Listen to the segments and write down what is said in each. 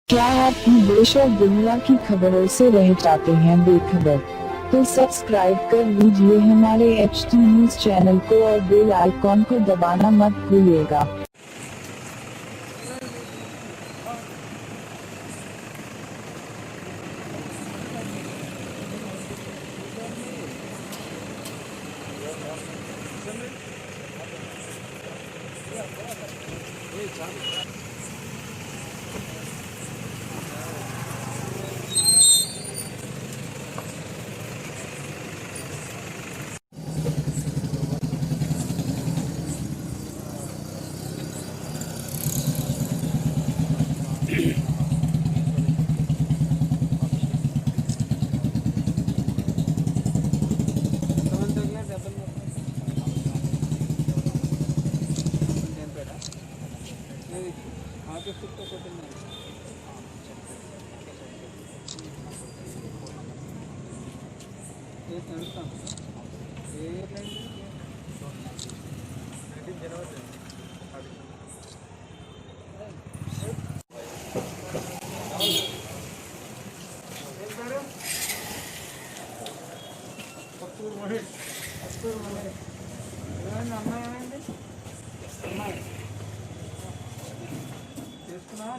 क्या आप देश और दुनिया की खबरों से रह जाते हैं बेखबर? तो सब्सक्राइब कर लीजिए हमारे HT न्यूज चैनल को और बेल आइकॉन को दबाना मत भूलिएगा।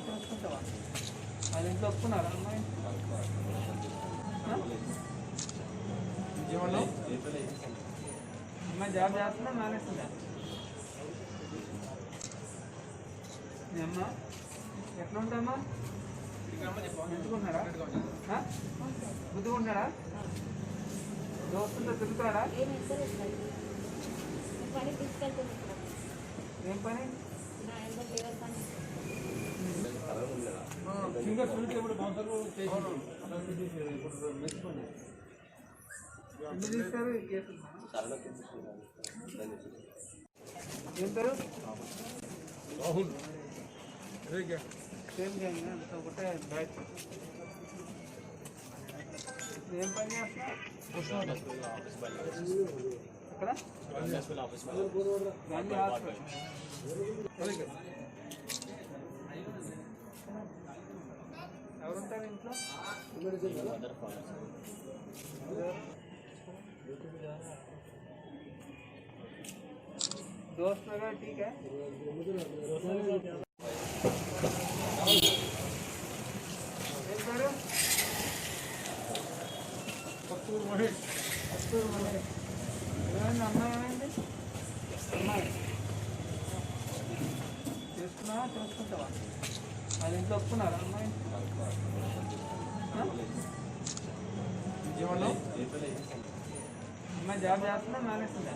చేసుకుంటావా అది ఇంట్లో ఒప్పుకున్నారా అమ్మాయి అమ్మాయి జాబ్ చేస్తున్నా మానేస్తుందా మీ అమ్మ ఎట్లా ఉంటామా ఎంచుకుంటున్నాడా బుద్ధిగా దోస్తులతో తిరుగుతాడా ఏం పని ఫింగర్ చూసేప్పుడు బాగుంటారు మెచ్చుకోండి ఎన్ని తీస్తారు ఈ కేసు ఏం పేరు రాహుల్ సేమ్ గ్యాంగ్ అంత ఒకటే బ్యాచ్ ఏం పని చేస్తున్నా ఎక్కడ గాంధీ హాస్పిటల్ ఎవరుంటారు ఇంట్లో दोस्त वगैरह ठीक है అమ్మాయి ఏమైంది అమ్మాయి చేసుకుంటావా అది ఇంట్లో ఒప్పుకున్నారా అమ్మాయి అమ్మాయి జాబ్ చేస్తున్నా మానేస్తుందా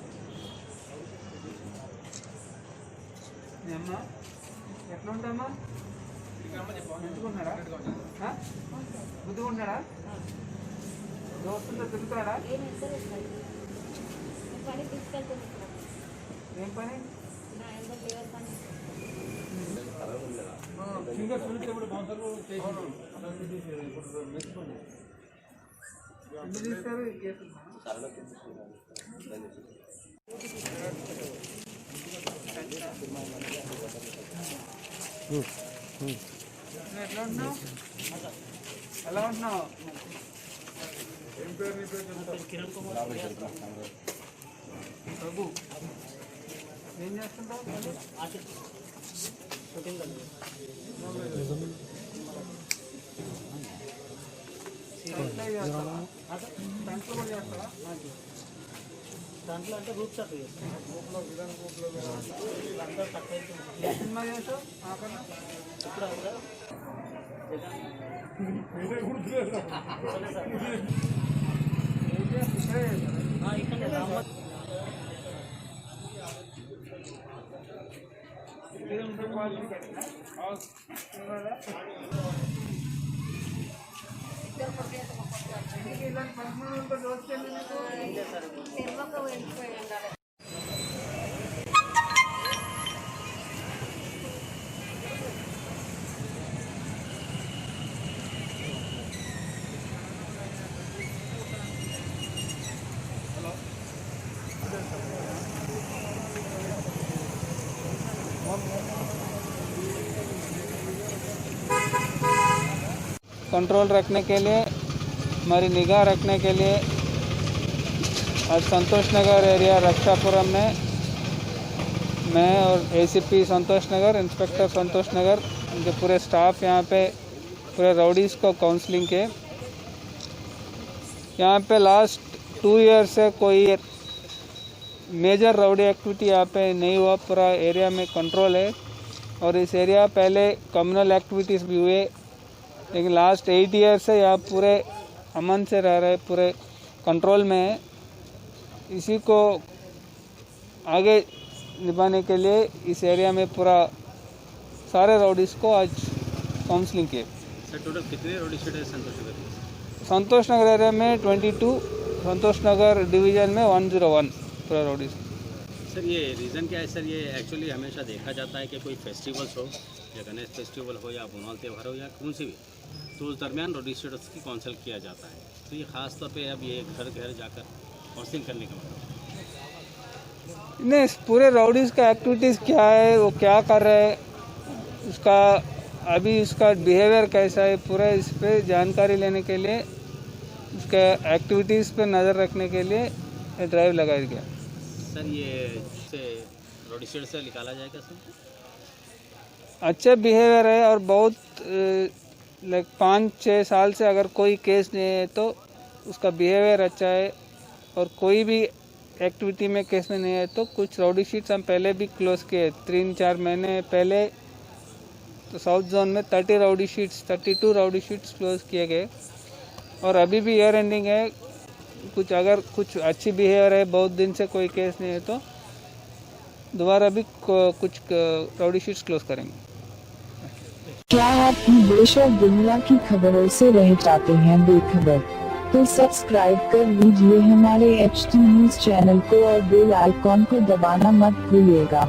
మీ అమ్మ ఎట్లా ఉంటామా ఎంచుకుంటున్నాడా బుద్ధిగా ఉంటాడా దోస్తులతో తిరుగుతాడా ఏం పని ఫింగర్ చూసేప్పుడు బాగుంటారు మెచ్చుకోండి ఎన్ని తీస్తారు ఈ కేసు ఎట్లా ఉంటున్నావు ఎలా ఉంటున్నావు ఏం పేరు నీ పేరు కిరణ్ కుమార్ ప్రభు ఏం చేస్తుంటావు దాంట్లో అంటే గ్రూప్ షాట్ సినిమా చేసావు ఇలాంటి పరిశ్రమలతో దోస్తే कंट्रोल रखने के लिए, हमारी निगाह रखने के लिए आज संतोष नगर एरिया रक्षापुरम में मैं और एसीपी संतोष नगर, इंस्पेक्टर संतोष नगर, उनके पूरे स्टाफ यहाँ पे पूरे राउडीज़ को काउंसलिंग के। यहाँ पे लास्ट 2 ईयर से कोई मेजर राउडी एक्टिविटी यहाँ पे नहीं हुआ, पूरा एरिया में कंट्रोल है। और इस एरिया पहले कम्युनल एक्टिविटीज़ भी हुए, लेकिन लास्ट 8 ईयर से यहाँ पूरे अमन से रह रहे, पूरे कंट्रोल में है। इसी को आगे निभाने के लिए इस एरिया में पूरा सारे राउडीज़ को आज काउंसलिंग किए। सर टोटल कितने रोड शीट है संतोष नगर एरिया में 22, संतोष नगर डिवीजन में 101 पूरा रोडीज। सर ये रीज़न क्या है सर? ये एक्चुअली हमेशा देखा जाता है कि कोई फेस्टिवल्स हो या गणेश फेस्टिवल हो या बोनाल त्यौहार हो या कौन सी भी, तो उस दरमियान रोडी शीटर्स की काउंसिल किया जाता है। तो ये ख़ास तौर पे अब ये घर घर जाकर काउंसलिंग करने का मतलब नहीं, पूरे राउडीज़ का एक्टिविटीज़ क्या है, वो क्या कर रहे हैं, उसका अभी उसका बिहेवियर कैसा है, पूरा इस पे जानकारी लेने के लिए, उसके एक्टिविटीज़ पे नज़र रखने के लिए ये ड्राइव लगाया गया। सर ये से रोडी शीट से निकाला जाएगा सर? अच्छा बिहेवियर है और बहुत लाइक 5-6 साल से अगर कोई केस नहीं है तो उसका बिहेवियर अच्छा है। और कोई भी एक्टिविटी में केस में नहीं है तो कुछ राउडी शीट्स हम पहले भी क्लोज़ किए 3-4 महीने पहले। तो साउथ जोन में 32 राउडी शीट्स क्लोज किए गए। और अभी भी ईयर एंडिंग है, अगर कुछ अच्छी बिहेवियर है, बहुत दिन से कोई केस नहीं है तो दोबारा भी कुछ राउडी शीट्स क्लोज करेंगे। क्या आप भी देश और दुनिया की खबरों से रह जाते हैं बेखबर? तो सब्सक्राइब कर लीजिए हमारे HT न्यूज़ चैनल को और बेल आइकॉन को दबाना मत भूलिएगा।